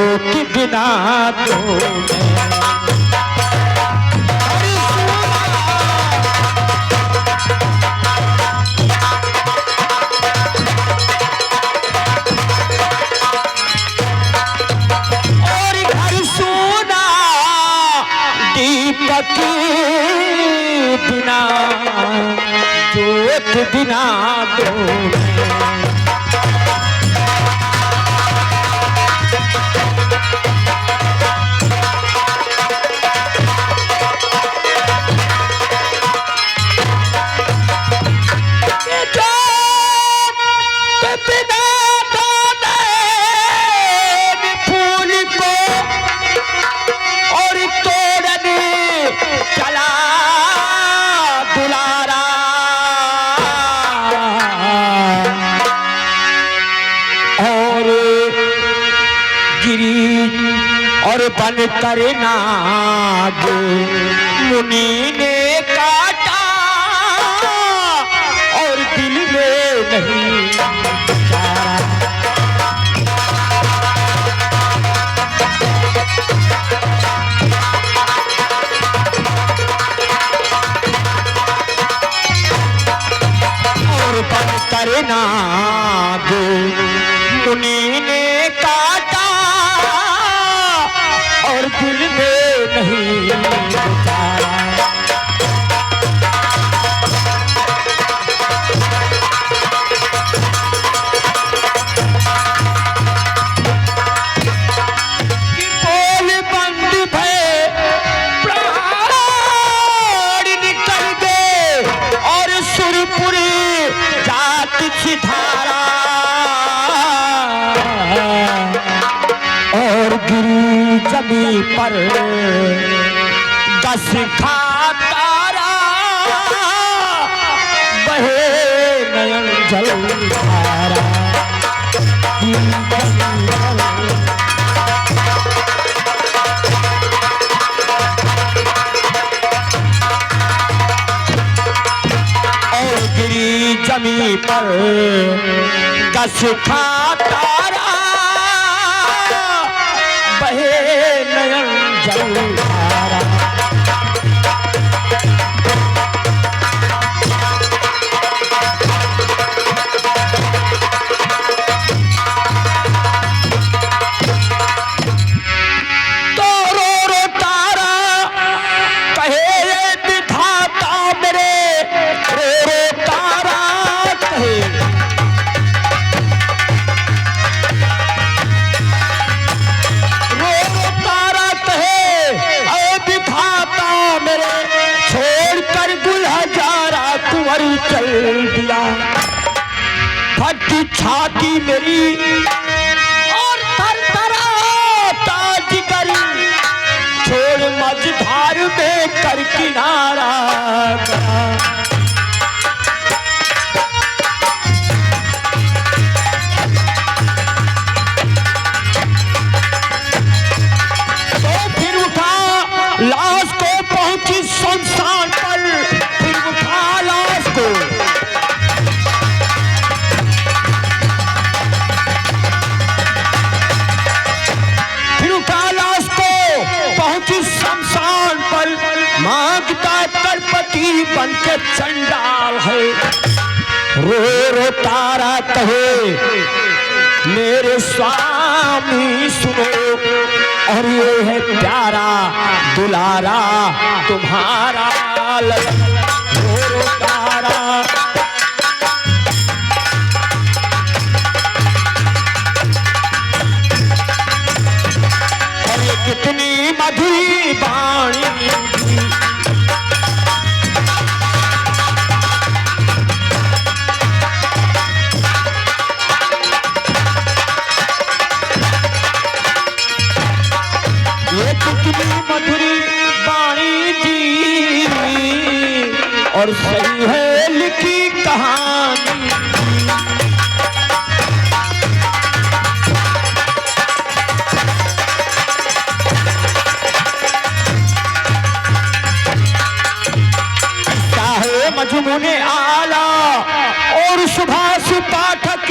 ज्योति बिना तूने बिना ज्योत बिना तूने बन कर नाग मुनि ने काटा और दिल में नहीं और बन कर नाग मुनि ने काटा और दिल में नहीं गुजारा। कि बोल बंद भय प्राण निकल गए और सुरपुरी जात सिधारा और गिरी जमी पर दस खा तारा बहे नयन जल धारा और गिरी जमी पर दस खा तारा बहे नयन जल धारा तो रो रो तारा कहे ये विधाता मेरे रो रो तारा कहे चल दिया फटी छाती मेरी और थर थराता जिगर छोड़ मझधार में कर किनारा तो फिर उठा लाश को पहुंची शमशान पर फिर उठा लाश को पहुंची शमशान पर मांगता करपति बन के चंडाल है रो रो तारा कहे मेरे स्वामी सुनो और ये है प्यारा दुलारा तुम्हारा ललन रो रो तारा कितनी मधुरी वाणी ये कितनी मधुरी वाणी थी और सही है लिखी कहानी मजमूने आला और सुभाष पाठक